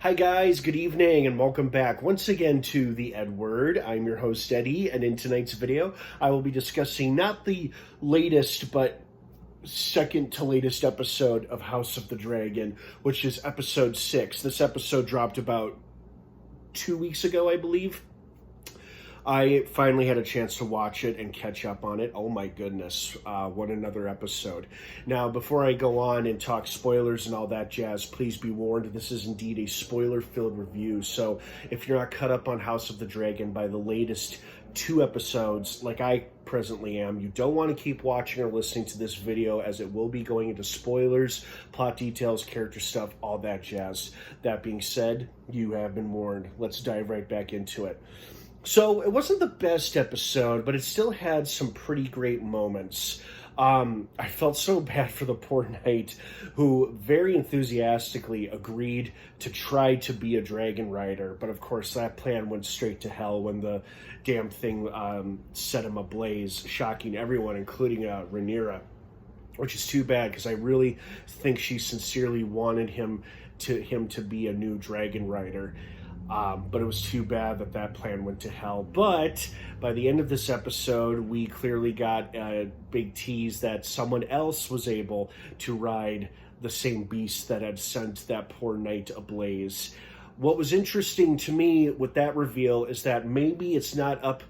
Hi guys, good evening and welcome back once again to The Edward. I'm your host Eddie, and in tonight's video I will be discussing not the latest but second to latest episode of House of the Dragon, which is episode 6. This episode dropped about 2 weeks ago, I believe. I finally had a chance to watch it and catch up on it. Oh my goodness, what another episode. Now, before I go on and talk spoilers and all that jazz, please be warned, this is indeed a spoiler-filled review. So if you're not caught up on House of the Dragon by the latest 2 episodes, like I presently am, you don't want to keep watching or listening to this video, as it will be going into spoilers, plot details, character stuff, all that jazz. That being said, you have been warned. Let's dive right back into it. So it wasn't the best episode, but it still had some pretty great moments. I felt so bad for the poor knight who very enthusiastically agreed to try to be a dragon rider. But of course, that plan went straight to hell when the damn thing set him ablaze, shocking everyone, including Rhaenyra. Which is too bad, because I really think she sincerely wanted him to be a new dragon rider. But it was too bad that plan went to hell. But by the end of this episode, we clearly got a big tease that someone else was able to ride the same beast that had sent that poor knight ablaze. What was interesting to me with that reveal is that maybe it's not up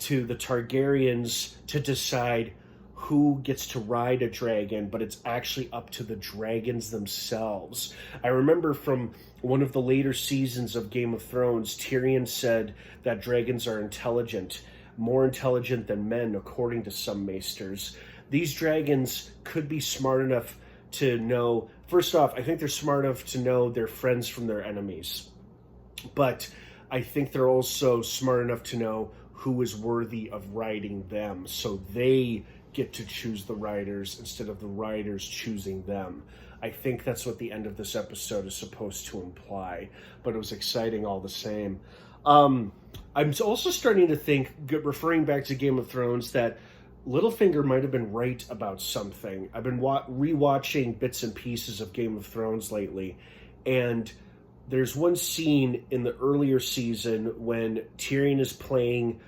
to the Targaryens to decide who gets to ride a dragon, but it's actually up to the dragons themselves. I remember from one of the later seasons of Game of Thrones, Tyrion said that dragons are intelligent, more intelligent than men, according to some maesters. These dragons could be smart enough to know, first off, I think they're smart enough to know their friends from their enemies. But I think they're also smart enough to know who is worthy of riding them, so they get to choose the riders instead of the riders choosing them. I think that's what the end of this episode is supposed to imply, but it was exciting all the same. I'm also starting to think, referring back to Game of Thrones, that Littlefinger might have been right about something. I've been rewatching bits and pieces of Game of Thrones lately, and there's one scene in the earlier season when Tyrion is playing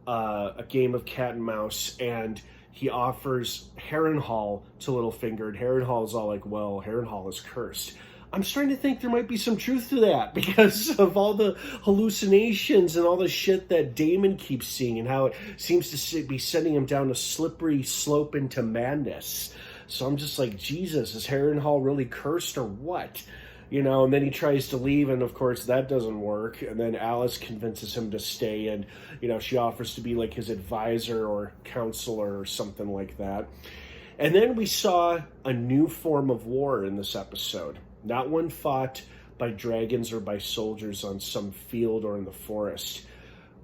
a game of cat and mouse, and he offers Harrenhal to Littlefinger, and Harrenhal is all like, well, Harrenhal is cursed. I'm starting to think there might be some truth to that because of all the hallucinations and all the shit that Daemon keeps seeing and how it seems to be sending him down a slippery slope into madness. So I'm just like, Jesus, is Harrenhal really cursed or what? You know, and then he tries to leave, and of course that doesn't work. And then Alice convinces him to stay, and, you know, she offers to be like his advisor or counselor or something like that. And then we saw a new form of war in this episode. Not one fought by dragons or by soldiers on some field or in the forest,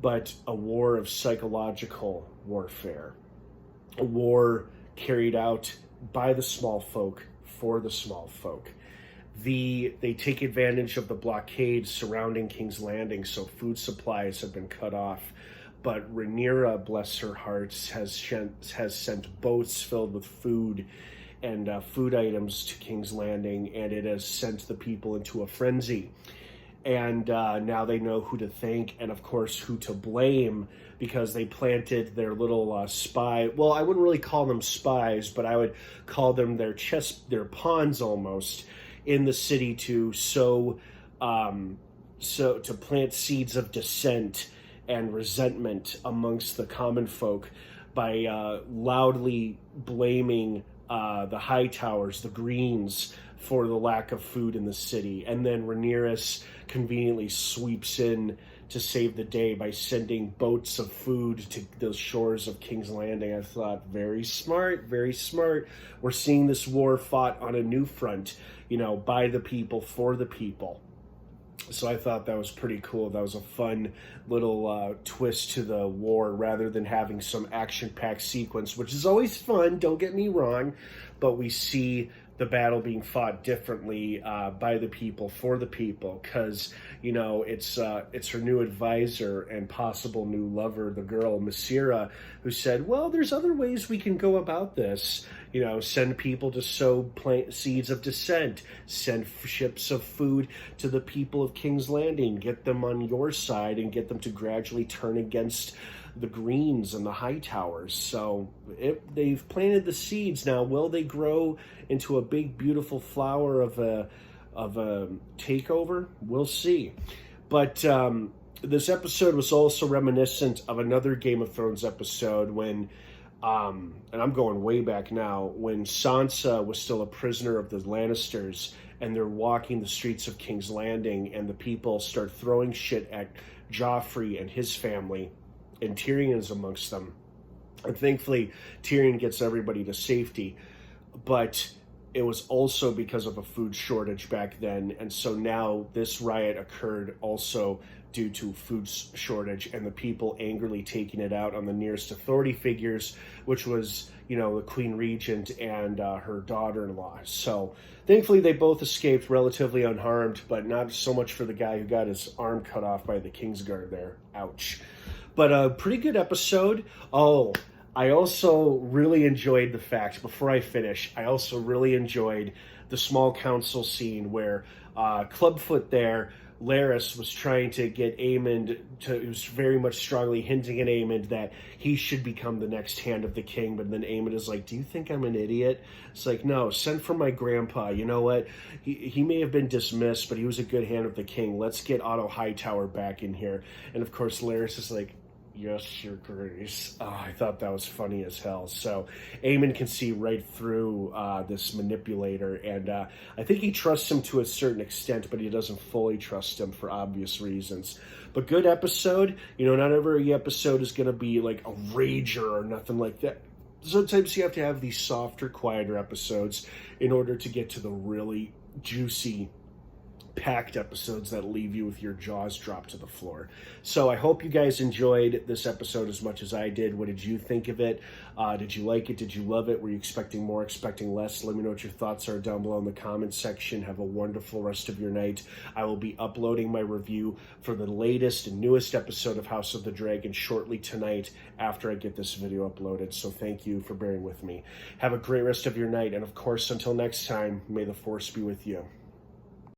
but a war of psychological warfare. A war carried out by the Smallfolk for the Smallfolk. They take advantage of the blockade surrounding King's Landing, so food supplies have been cut off. But Rhaenyra, bless her heart, has sent boats filled with food and food items to King's Landing, and it has sent the people into a frenzy. And now they know who to thank and, of course, who to blame, because they planted their little spy. Well, I wouldn't really call them spies, but I would call them their pawns almost, in the city to to plant seeds of dissent and resentment amongst the common folk by loudly blaming the Hightowers, the Greens, for the lack of food in the city. And then Rhaenyra conveniently sweeps in to save the day by sending boats of food to the shores of King's Landing. I thought, very smart, very smart. We're seeing this war fought on a new front, you know, by the people, for the people. So I thought that was pretty cool. That was a fun little twist to the war, rather than having some action-packed sequence, which is always fun, don't get me wrong, but we see the battle being fought differently by the people for the people, because it's her new advisor and possible new lover, the girl Masira, who said, well, there's other ways we can go about this. Send people to sow plant seeds of dissent, send ships of food to the people of King's Landing, get them on your side and get them to gradually turn against the Greens and the Hightowers. So they've planted the seeds. Now, will they grow into a big, beautiful flower of a takeover? We'll see. But this episode was also reminiscent of another Game of Thrones episode when, and I'm going way back now, when Sansa was still a prisoner of the Lannisters, and they're walking the streets of King's Landing, and the people start throwing shit at Joffrey and his family, and Tyrion is amongst them. And thankfully, Tyrion gets everybody to safety. But it was also because of a food shortage back then. And so now this riot occurred also due to food shortage, and the people angrily taking it out on the nearest authority figures, which was, the Queen Regent and her daughter-in-law. So thankfully they both escaped relatively unharmed, but not so much for the guy who got his arm cut off by the Kingsguard there. Ouch. But a pretty good episode. Oh, I also really enjoyed the fact, before I finish, I also really enjoyed the small council scene where Clubfoot there, Larys, was trying to get Aemond to, he was very much strongly hinting at Aemond that he should become the next Hand of the King, but then Aemond is like, do you think I'm an idiot? It's like, no, send for my grandpa. You know what? He may have been dismissed, but he was a good Hand of the King. Let's get Otto Hightower back in here. And of course, Larys is like, yes, your grace. Oh, I thought that was funny as hell. So Aemond can see right through this manipulator, and I think he trusts him to a certain extent, but he doesn't fully trust him for obvious reasons. But good episode. Not every episode is going to be like a rager or nothing like that. Sometimes you have to have these softer, quieter episodes in order to get to the really juicy, packed episodes that leave you with your jaws dropped to the floor. So I hope you guys enjoyed this episode as much as I did. What did you think of it? Did you like it? Did you love it? Were you expecting more, expecting less? Let me know what your thoughts are down below in the comments section. Have a wonderful rest of your night. I will be uploading my review for the latest and newest episode of House of the Dragon shortly tonight after I get this video uploaded. So thank you for bearing with me. Have a great rest of your night. And of course, until next time, may the Force be with you.